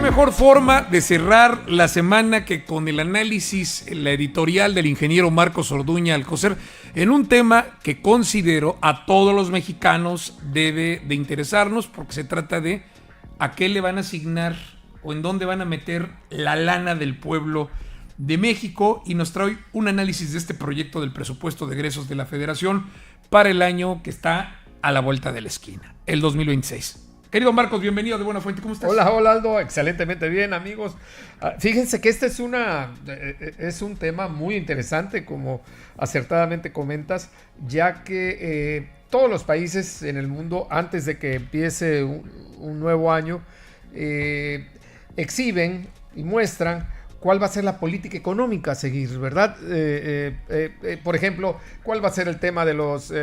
mejor forma de cerrar la semana que con el análisis, la editorial del ingeniero Marcos Orduña Alcocer, en un tema que considero a todos los mexicanos debe de interesarnos, porque se trata de a qué le van a asignar o en dónde van a meter la lana del pueblo de México, y nos trae un análisis de este proyecto del presupuesto de egresos de la Federación para el año que está a la vuelta de la esquina, el 2026. Querido Marcos, bienvenido de Buena Fuente, ¿cómo estás? Hola Aldo, excelentemente bien, amigos. Fíjense que este es un tema muy interesante, como acertadamente comentas, ya que todos los países en el mundo, antes de que empiece un nuevo año, exhiben y muestran cuál va a ser la política económica a seguir, ¿verdad? Por ejemplo, cuál va a ser el tema de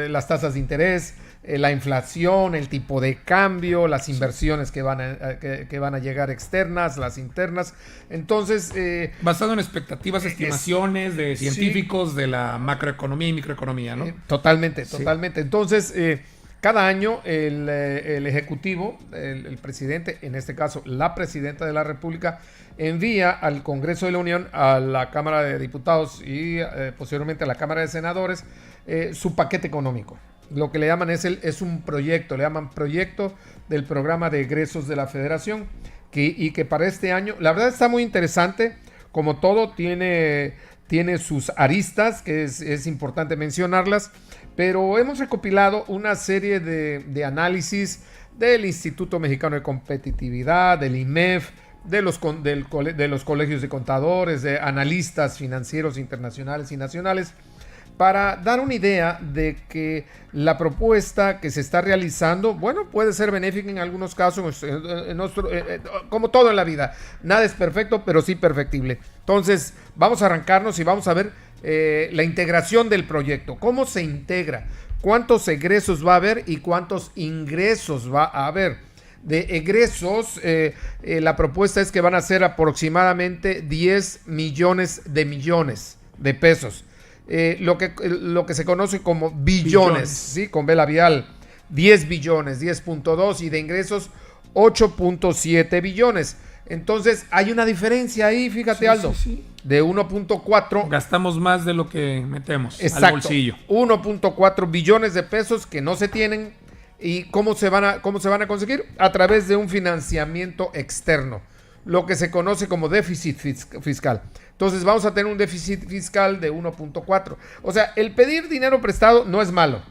las tasas de interés, la inflación, el tipo de cambio, las inversiones que van a llegar externas, las internas. Entonces, basado en expectativas, estimaciones de científicos, sí, de la macroeconomía y microeconomía, ¿no? Totalmente. Entonces, cada año el Ejecutivo, el presidente, en este caso la Presidenta de la República, envía al Congreso de la Unión, a la Cámara de Diputados y posteriormente a la Cámara de Senadores, su paquete económico. Lo que le llaman es un proyecto, le llaman proyecto del programa de egresos de la Federación, y que para este año, la verdad está muy interesante. Como todo, tiene sus aristas, que es importante mencionarlas, pero hemos recopilado una serie de análisis del Instituto Mexicano de Competitividad, del IMEF, de los colegios de contadores, de analistas financieros internacionales y nacionales, para dar una idea de que la propuesta que se está realizando, bueno, puede ser benéfica en algunos casos, como todo en la vida. Nada es perfecto, pero sí perfectible. Entonces, vamos a arrancarnos y vamos a ver la integración del proyecto. ¿Cómo se integra? ¿Cuántos egresos va a haber y cuántos ingresos va a haber? De egresos, la propuesta es que van a ser aproximadamente 10 millones de pesos. Lo que se conoce como billones, ¿sí? Con B labial, 10 billones, 10.2, y de ingresos 8.7 billones. Entonces hay una diferencia ahí, fíjate, sí, Aldo, sí. De 1.4. Gastamos más de lo que metemos. Exacto, al bolsillo. 1.4 billones de pesos que no se tienen. ¿Y cómo se van a conseguir? A través de un financiamiento externo, lo que se conoce como déficit fiscal. Entonces vamos a tener un déficit fiscal de 1.4. O sea, el pedir dinero prestado no es malo.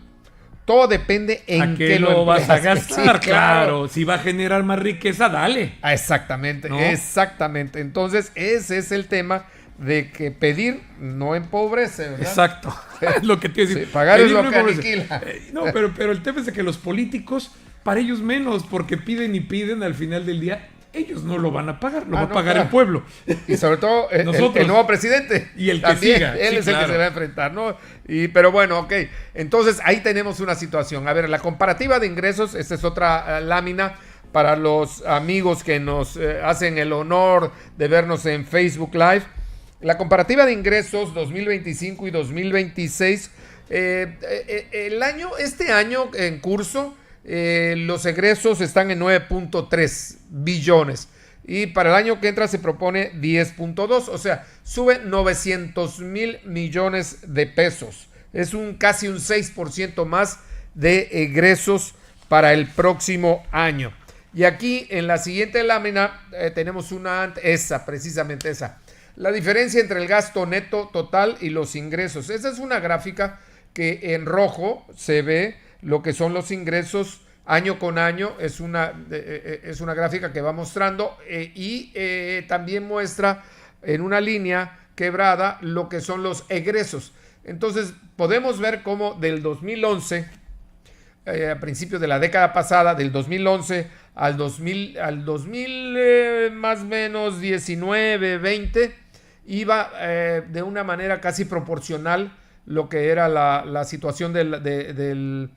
Todo depende en qué lo vas a gastar. Sí, claro. Si va a generar más riqueza, dale. Exactamente, ¿no? Exactamente. Entonces ese es el tema de que pedir no empobrece, ¿verdad? Exacto. Es lo que te decir. Sí, pagar es lo que aniquila. No, pero el tema es de que los políticos, para ellos menos, porque piden y piden, al final del día ellos no lo van a pagar, lo va a pagar el pueblo. Y sobre todo nosotros, el nuevo presidente. Y el que siga. Él es el que se va a enfrentar, ¿no? Pero bueno, ok. Entonces ahí tenemos una situación. A ver, la comparativa de ingresos, esta es otra lámina para los amigos que nos hacen el honor de vernos en Facebook Live. La comparativa de ingresos 2025 y 2026. Este año en curso, los egresos están en 9.3 billones y para el año que entra se propone 10.2, o sea, sube 900 mil millones de pesos. Es casi un 6% más de egresos para el próximo año. Y aquí en la siguiente lámina tenemos precisamente esa. La diferencia entre el gasto neto total y los ingresos. Esa es una gráfica que en rojo se ve lo que son los ingresos año con año. Es una gráfica que va mostrando y también muestra en una línea quebrada lo que son los egresos. Entonces podemos ver cómo del 2011, a principios de la década pasada, del 2011 al 2000 más o menos 19, 20, iba de una manera casi proporcional lo que era la situación del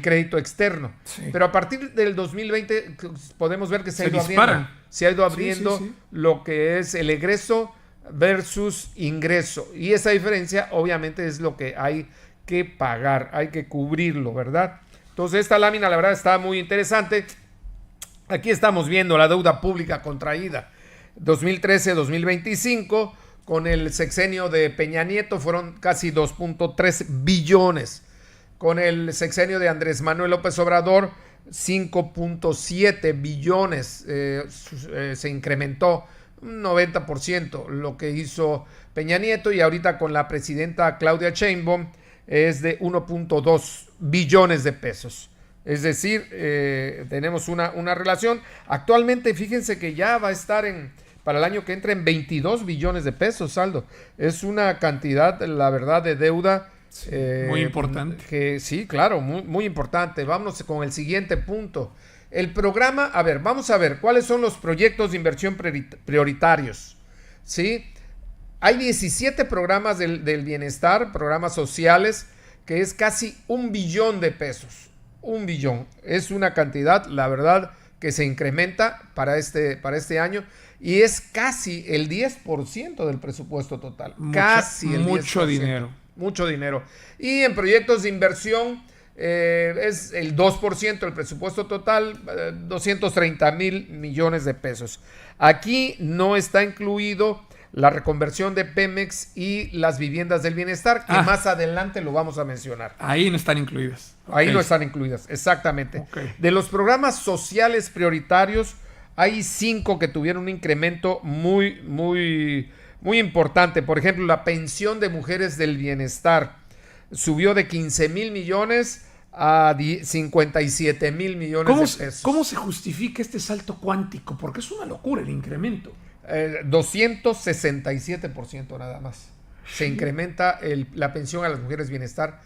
crédito externo. Sí. Pero a partir del 2020 podemos ver que se ha ido abriendo sí. Lo que es el egreso versus ingreso. Y esa diferencia obviamente es lo que hay que pagar, hay que cubrirlo, ¿verdad? Entonces esta lámina la verdad está muy interesante. Aquí estamos viendo la deuda pública contraída 2013-2025. Con el sexenio de Peña Nieto fueron casi 2.3 billones. Con el sexenio de Andrés Manuel López Obrador, 5.7 billones. Se incrementó un 90% lo que hizo Peña Nieto, y ahorita con la presidenta Claudia Sheinbaum es de 1.2 billones de pesos. Es decir, tenemos una relación. Actualmente, fíjense que ya va a estar para el año que entra en 22 billones de pesos, saldo. Es una cantidad, la verdad, de deuda. Muy importante. Sí, claro, muy, muy importante. Vámonos con el siguiente punto. El programa, vamos a ver cuáles son los proyectos de inversión prioritarios. ¿Sí? Hay 17 programas del bienestar, programas sociales, que es casi 1 billón de pesos. 1 billón. Es una cantidad, la verdad, que se incrementa para este año, y es casi el 10% del presupuesto total. Casi el 10%. Mucho dinero. Mucho dinero. Y en proyectos de inversión es el 2% del presupuesto total, 230,000 millones de pesos. Aquí no está incluido la reconversión de Pemex y las viviendas del bienestar, que más adelante lo vamos a mencionar. Ahí no están incluidas. Ahí no están incluidas, exactamente. De los programas sociales prioritarios, hay 5 que tuvieron un incremento muy, muy, muy importante. Por ejemplo, la pensión de mujeres del bienestar subió de 15,000 millones a 57,000 millones de pesos. ¿Cómo se justifica este salto cuántico? Porque es una locura el incremento. 267% nada más. Se incrementa la pensión a las mujeres bienestar.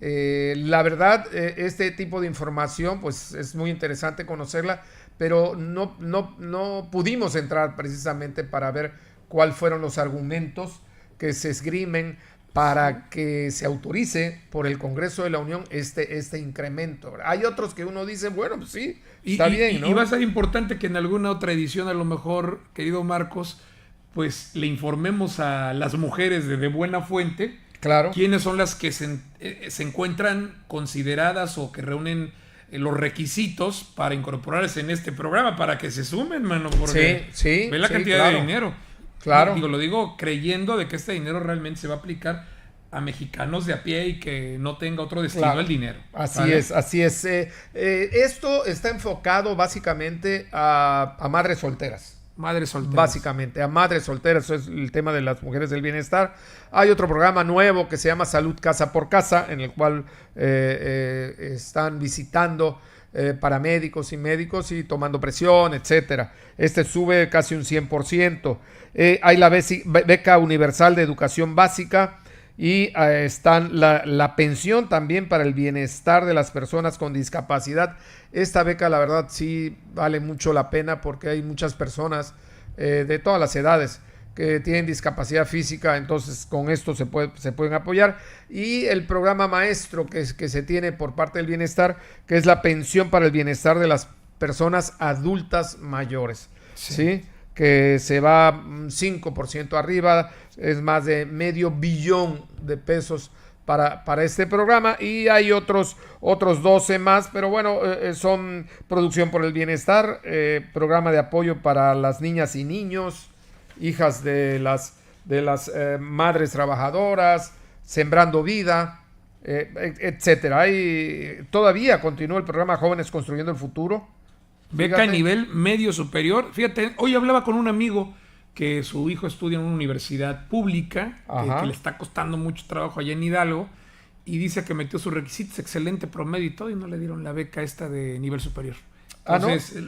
La verdad, este tipo de información pues es muy interesante conocerla, pero no pudimos entrar precisamente para ver cuáles fueron los argumentos que se esgrimen para que se autorice por el Congreso de la Unión este incremento. Hay otros que uno dice, bueno, pues sí, está bien, ¿no? Y va a ser importante que en alguna otra edición, a lo mejor, querido Marcos, pues le informemos a las mujeres de buena fuente, claro, quiénes son las que se encuentran consideradas o que reúnen los requisitos para incorporarse en este programa, para que se sumen, mano, porque ve la cantidad de dinero. Claro. Lo digo creyendo de que este dinero realmente se va a aplicar a mexicanos de a pie y que no tenga otro destino el dinero. Así es. Esto está enfocado básicamente a madres solteras. Madres solteras. Básicamente, a madres solteras. Eso es el tema de las mujeres del bienestar. Hay otro programa nuevo que se llama Salud Casa por Casa, en el cual están visitando paramédicos y médicos y tomando presión, etcétera. Este sube casi un 100%. Hay la beca universal de educación básica, y están la pensión también para el bienestar de las personas con discapacidad. Esta beca, la verdad, sí vale mucho la pena, porque hay muchas personas de todas las edades que tienen discapacidad física, entonces con esto se pueden apoyar. Y el programa maestro que se tiene por parte del bienestar, que es la pensión para el bienestar de las personas adultas mayores, ¿sí? Que se va 5% arriba, es más de $500 million de pesos para este programa, y hay otros 12 más, pero bueno, son producción por el bienestar, programa de apoyo para las niñas y niños, hijas de las madres trabajadoras, Sembrando Vida, etcétera. Todavía continúa el programa Jóvenes Construyendo el Futuro. Beca a nivel medio superior. Fíjate, hoy hablaba con un amigo que su hijo estudia en una universidad pública, que le está costando mucho trabajo allá en Hidalgo, y dice que metió sus requisitos, excelente promedio y todo, y no le dieron la beca esta de nivel superior. Entonces,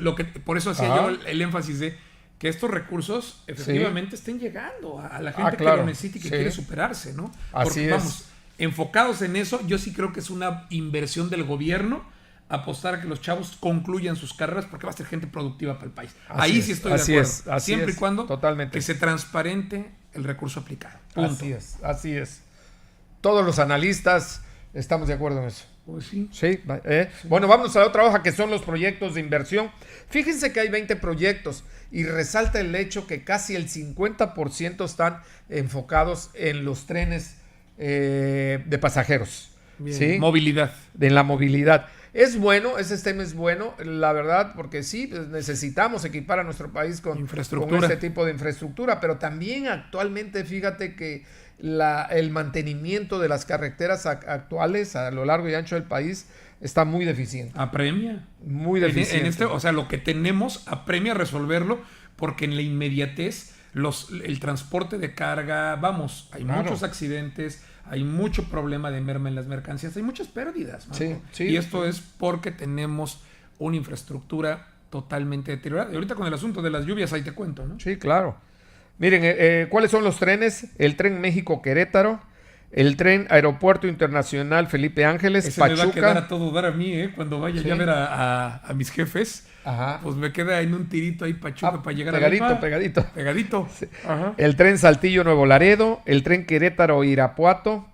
por eso hacía yo el énfasis de que estos recursos efectivamente estén llegando a la gente que lo necesita y que quiere superarse, ¿no? Porque vamos, enfocados en eso, yo sí creo que es una inversión del gobierno apostar a que los chavos concluyan sus carreras, porque va a ser gente productiva para el país. Ahí sí estoy de acuerdo. Siempre y cuando que se transparente el recurso aplicado. Punto. Así es. Todos los analistas estamos de acuerdo en eso. Pues sí. Bueno, vamos a la otra hoja, que son los proyectos de inversión. Fíjense que hay 20 proyectos, y resalta el hecho que casi el 50% están enfocados en los trenes de pasajeros. Bien. ¿Sí? Movilidad. En la movilidad. es bueno, ese tema es bueno, la verdad, porque sí, pues necesitamos equipar a nuestro país con este tipo de infraestructura, pero también actualmente fíjate que el mantenimiento de las carreteras actuales a lo largo y ancho del país está muy deficiente. Apremia. Muy deficiente. O sea, lo que tenemos apremia resolverlo, porque en la inmediatez el transporte de carga, vamos, hay muchos accidentes, hay mucho problema de merma en las mercancías, hay muchas pérdidas. Sí, y esto es porque tenemos una infraestructura totalmente deteriorada. Y ahorita con el asunto de las lluvias, ahí te cuento, ¿no? Sí, claro. Miren, ¿cuáles son los trenes? El tren México-Querétaro, el tren Aeropuerto Internacional Felipe Ángeles, ese Pachuca. Me va a quedar a todo dar a mí, cuando vaya ya a ver a mis jefes. Ajá. Pues me queda en un tirito ahí Pachuca para llegar pegadito. Sí. Ajá. El tren Saltillo-Nuevo Laredo, el tren Querétaro-Irapuato,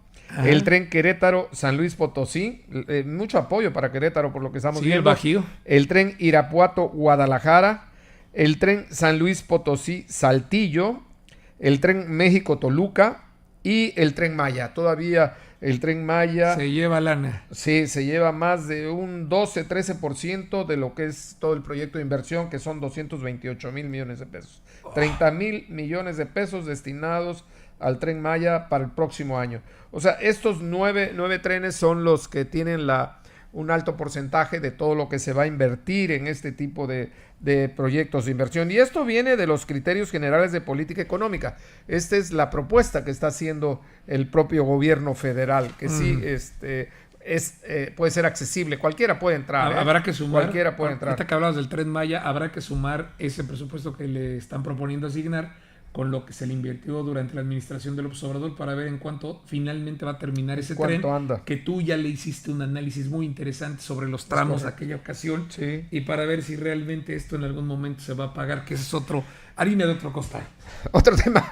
el tren Querétaro-San Luis Potosí, mucho apoyo para Querétaro por lo que estamos viendo. El Bajío. El tren Irapuato-Guadalajara, el tren San Luis Potosí-Saltillo, el tren México-Toluca y el tren Maya. Todavía el tren Maya se lleva lana. Sí, se lleva más de un 12-13% de lo que es todo el proyecto de inversión, que son 228 mil millones de pesos. 30 mil millones de pesos destinados al tren Maya para el próximo año. O sea, estos nueve trenes son los que tienen un alto porcentaje de todo lo que se va a invertir en este tipo de proyectos de inversión. Y esto viene de los criterios generales de política económica. Esta es la propuesta que está haciendo el propio gobierno federal, que sí puede ser accesible. Cualquiera puede entrar. Habrá que sumar. Cualquiera puede entrar. Ahorita que hablabas del Tren Maya, habrá que sumar ese presupuesto que le están proponiendo asignar con lo que se le invirtió durante la administración de López Obrador para ver en cuánto finalmente va a terminar ese tren. Anda. Que tú ya le hiciste un análisis muy interesante sobre los tramos de aquella ocasión. Sí. Y para ver si realmente esto en algún momento se va a pagar, que ese es harina de otro costal. Otro tema.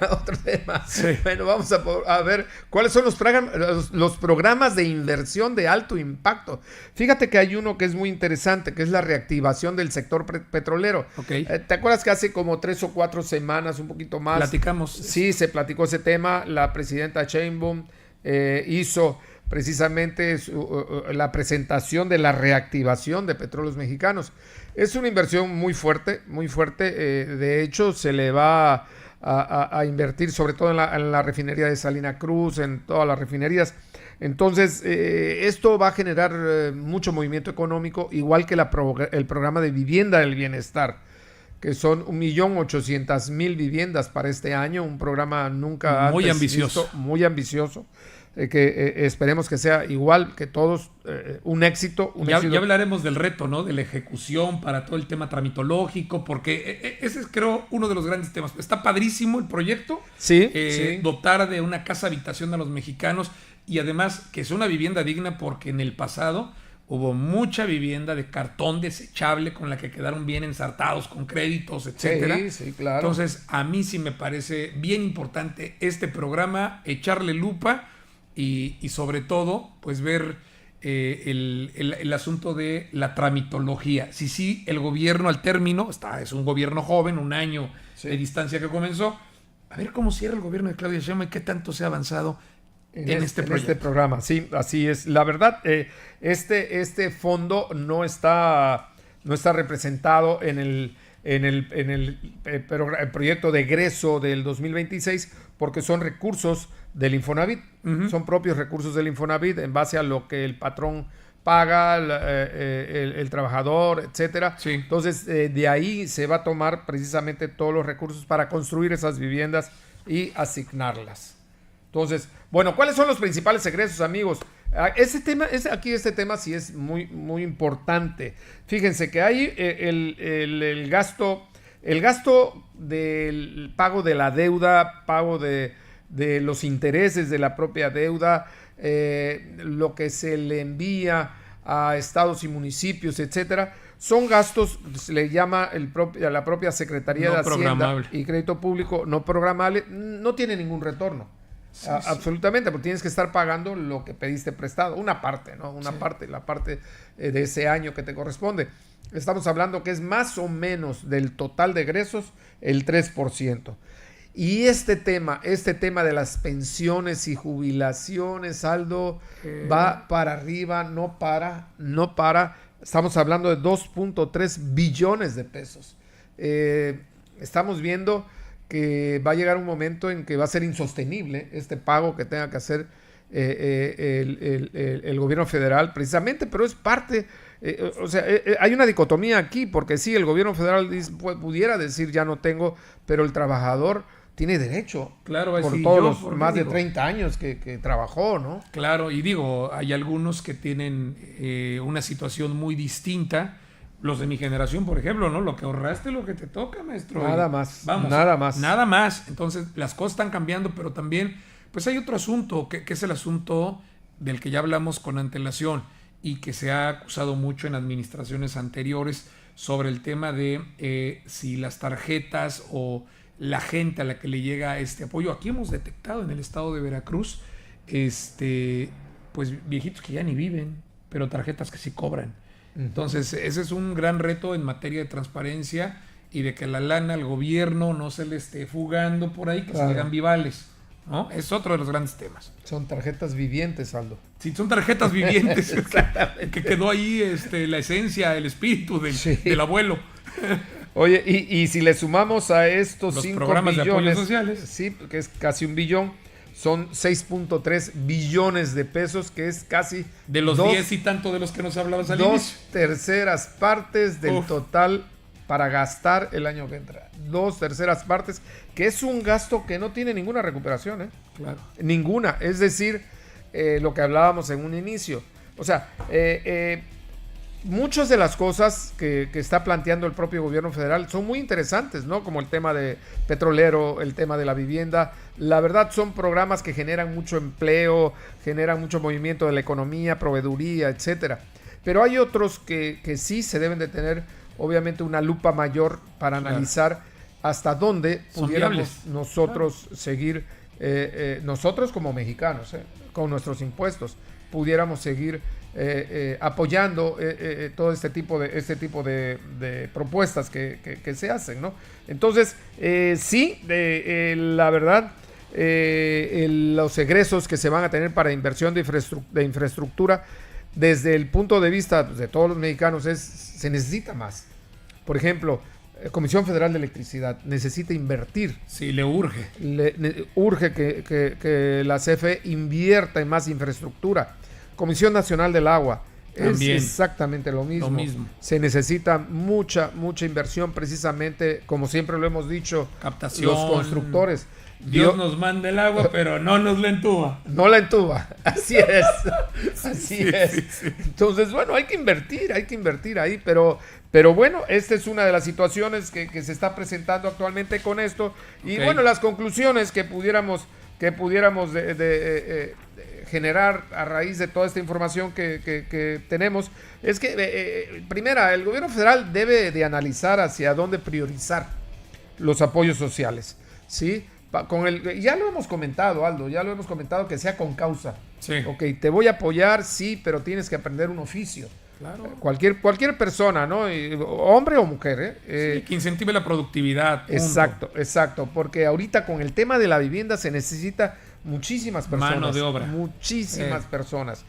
Sí. Bueno, vamos a ver cuáles son los programas de inversión de alto impacto. Fíjate que hay uno que es muy interesante, que es la reactivación del sector petrolero. Okay. ¿Te acuerdas que hace como 3 o 4 semanas, un poquito más? Platicamos. Sí, se platicó ese tema. La presidenta Sheinbaum hizo precisamente la presentación de la reactivación de Petróleos Mexicanos. Es una inversión muy fuerte. De hecho, se le va a invertir sobre todo en la refinería de Salina Cruz, en todas las refinerías. Entonces, esto va a generar mucho movimiento económico, igual que el programa de vivienda del bienestar, que son 1.800.000 viviendas para este año, un programa nunca muy antes ambicioso. visto, muy ambicioso. Que esperemos que sea igual que todos, un éxito. Ya hablaremos del reto, ¿no? De la ejecución para todo el tema tramitológico, porque ese es, creo, uno de los grandes temas. Está padrísimo el proyecto. Sí. Dotar de una casa habitación a los mexicanos y además que es una vivienda digna, porque en el pasado hubo mucha vivienda de cartón desechable con la que quedaron bien ensartados con créditos, etcétera. Sí, claro. Entonces, a mí sí me parece bien importante este programa, echarle lupa. Y sobre todo, pues ver el asunto de la tramitología. Si el gobierno al término, es un gobierno joven, un año de distancia que comenzó, a ver cómo cierra el gobierno de Claudia Sheinbaum y qué tanto se ha avanzado en este programa. Sí, así es. La verdad, este fondo no está representado en el proyecto de egreso del 2026, porque son recursos del Infonavit, son propios recursos del Infonavit en base a lo que el patrón paga, el trabajador, etcétera. Sí. Entonces, de ahí se va a tomar precisamente todos los recursos para construir esas viviendas y asignarlas. Entonces, bueno, ¿cuáles son los principales egresos, amigos? Este tema sí es muy, muy importante. Fíjense que hay el gasto del pago de la deuda, pago de los intereses de la propia deuda, lo que se le envía a estados y municipios, etcétera. Son gastos, se le llama la propia Secretaría de Hacienda y Crédito Público, no programable, no tiene ningún retorno. Sí. Absolutamente, porque tienes que estar pagando lo que pediste prestado, una parte, ¿no? La parte de ese año que te corresponde. Estamos hablando que es más o menos del total de egresos el 3%. Y este tema de las pensiones y jubilaciones, Aldo, va para arriba, no para. Estamos hablando de 2.3 billones de pesos. Estamos viendo que va a llegar un momento en que va a ser insostenible este pago que tenga que hacer el gobierno federal, precisamente, pero es parte. Hay una dicotomía aquí, porque sí, el gobierno federal pudiera decir ya no tengo, pero el trabajador tiene derecho, claro, por todos los más de 30 años que trabajó, ¿no? Claro, y digo, hay algunos que tienen una situación muy distinta. Los de mi generación, por ejemplo, ¿no? Lo que ahorraste, lo que te toca, maestro. Nada más. Vamos, nada más. Nada más. Entonces, las cosas están cambiando, pero también, pues hay otro asunto, que es el asunto del que ya hablamos con antelación y que se ha acusado mucho en administraciones anteriores sobre el tema de si las tarjetas o la gente a la que le llega este apoyo. Aquí hemos detectado en el estado de Veracruz, pues viejitos que ya ni viven, pero tarjetas que sí cobran. Entonces, ese es un gran reto en materia de transparencia y de que la lana al gobierno no se le esté fugando por ahí, que salgan vivales, ¿no? Es otro de los grandes temas. Son tarjetas vivientes, Aldo. Sí, son tarjetas vivientes que quedó ahí la esencia, el espíritu del abuelo. Oye, y si le sumamos a estos los 5 programas billones, de apoyo sociales, sí, que es casi 1 billón, son 6.3 billones de pesos, que es casi de los 10 y tanto de los que nos hablabas al inicio. 2/3 partes del total para gastar el año que entra. 2/3 partes, que es un gasto que no tiene ninguna recuperación, ¿eh? Claro. Ninguna. Es decir, lo que hablábamos en un inicio. O sea, muchas de las cosas que está planteando el propio gobierno federal son muy interesantes, ¿no? Como el tema de petrolero, el tema de la vivienda. La verdad son programas que generan mucho empleo, generan mucho movimiento de la economía, proveeduría, etcétera. Pero hay otros que sí se deben de tener, obviamente, una lupa mayor para analizar hasta dónde pudiéramos nosotros seguir, nosotros como mexicanos, con nuestros impuestos, pudiéramos seguir apoyando todo este tipo de propuestas que se hacen, ¿no? Entonces, sí, la verdad, los egresos que se van a tener para inversión de infraestructura, desde el punto de vista de todos los mexicanos, se necesita más. Por ejemplo, Comisión Federal de Electricidad necesita invertir. Sí, le urge. Urge que la CFE invierta en más infraestructura. Comisión Nacional del Agua, también es exactamente lo mismo. Se necesita mucha inversión, precisamente, como siempre lo hemos dicho, captación, los constructores. Dios nos manda el agua, pero no nos la entuba. No la entuba, así es. Así es. Sí. Entonces, bueno, hay que invertir ahí, pero bueno, esta es una de las situaciones que se está presentando actualmente con esto. Y bueno, las conclusiones que pudiéramos generar a raíz de toda esta información que tenemos es que, primera, el gobierno federal debe de analizar hacia dónde priorizar los apoyos sociales, ¿sí? Ya lo hemos comentado, Aldo, que sea con causa. Sí. Ok, te voy a apoyar, sí, pero tienes que aprender un oficio. Claro. Cualquier persona, ¿no? Hombre o mujer, sí, que incentive la productividad. Punto. Exacto, porque ahorita con el tema de la vivienda se necesita muchísimas personas. Mano de obra. Muchísimas personas.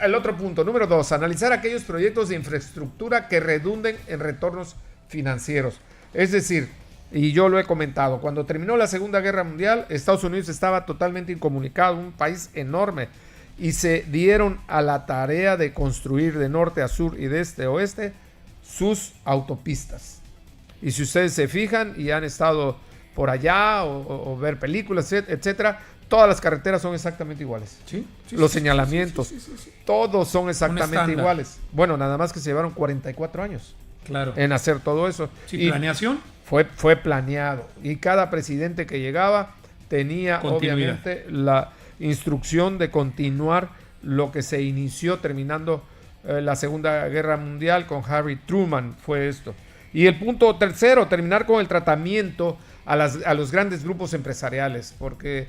El otro punto, número 2, analizar aquellos proyectos de infraestructura que redunden en retornos financieros. Es decir, y yo lo he comentado, cuando terminó la Segunda Guerra Mundial, Estados Unidos estaba totalmente incomunicado, un país enorme, y se dieron a la tarea de construir de norte a sur y de este a oeste sus autopistas. Y si ustedes se fijan y han estado por allá o ver películas, etcétera, todas las carreteras son exactamente iguales. Sí, los señalamientos, todos son exactamente iguales. Bueno, nada más que se llevaron 44 años en hacer todo eso. Sí, y planeación. Fue planeado. Y cada presidente que llegaba tenía obviamente la instrucción de continuar lo que se inició terminando la Segunda Guerra Mundial con Harry Truman, fue esto. Y el punto tercero, terminar con el tratamiento a los grandes grupos empresariales, porque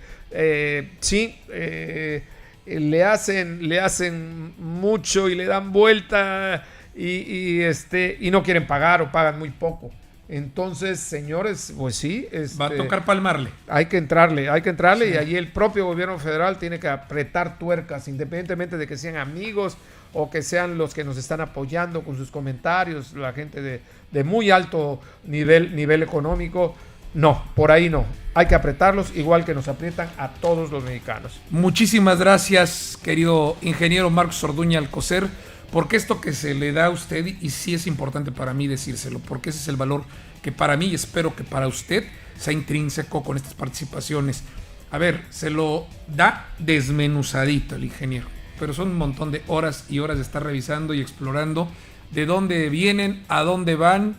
le hacen mucho y le dan vuelta y no quieren pagar o pagan muy poco. Entonces, señores, pues sí. Va a tocar palmarle. Hay que entrarle Sí. y allí el propio gobierno federal tiene que apretar tuercas, independientemente de que sean amigos o que sean los que nos están apoyando con sus comentarios, la gente de muy alto nivel económico. No, por ahí no. Hay que apretarlos igual que nos aprietan a todos los mexicanos. Muchísimas gracias, querido ingeniero Marcos Orduña Alcocer, porque esto que se le da a usted, y sí es importante para mí decírselo, porque ese es el valor que para mí y espero que para usted sea intrínseco con estas participaciones. A ver, se lo da desmenuzadito el ingeniero, pero son un montón de horas y horas de estar revisando y explorando de dónde vienen, a dónde van,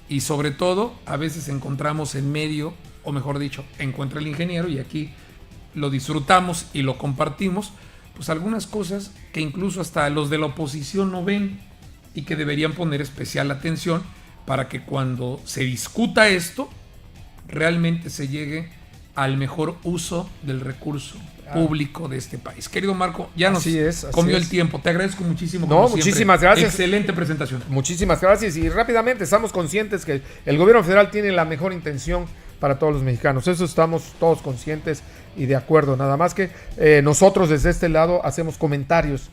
y sobre todo, a veces encontramos en medio, o mejor dicho, encuentra el ingeniero, y aquí lo disfrutamos y lo compartimos, pues algunas cosas que incluso hasta los de la oposición no ven y que deberían poner especial atención para que cuando se discuta esto, realmente se llegue al mejor uso del recurso público de este país. Querido Marco, ya nos comió el tiempo. Te agradezco muchísimo. No, muchísimas gracias. Excelente presentación. Muchísimas gracias. Y rápidamente, estamos conscientes que el gobierno federal tiene la mejor intención para todos los mexicanos. Eso estamos todos conscientes y de acuerdo. Nada más que nosotros desde este lado hacemos comentarios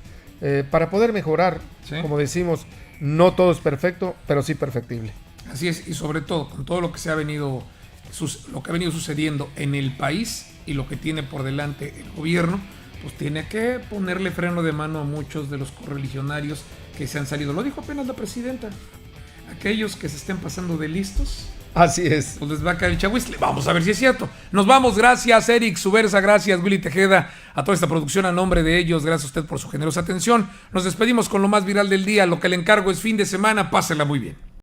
para poder mejorar. ¿Sí? Como decimos, no todo es perfecto, pero sí perfectible. Así es, y sobre todo con todo lo que se ha venido, lo que ha venido sucediendo en el país y lo que tiene por delante el gobierno, pues tiene que ponerle freno de mano a muchos de los correligionarios que se han salido. Lo dijo apenas la presidenta. Aquellos que se estén pasando de listos, así es, pues les va a caer el chahuizle. Vamos a ver si es cierto. Nos vamos. Gracias, Eric Subversa. Gracias, Willy Tejeda. A toda esta producción, a nombre de ellos, gracias a usted por su generosa atención. Nos despedimos con lo más viral del día. Lo que le encargo es fin de semana. Pásela muy bien.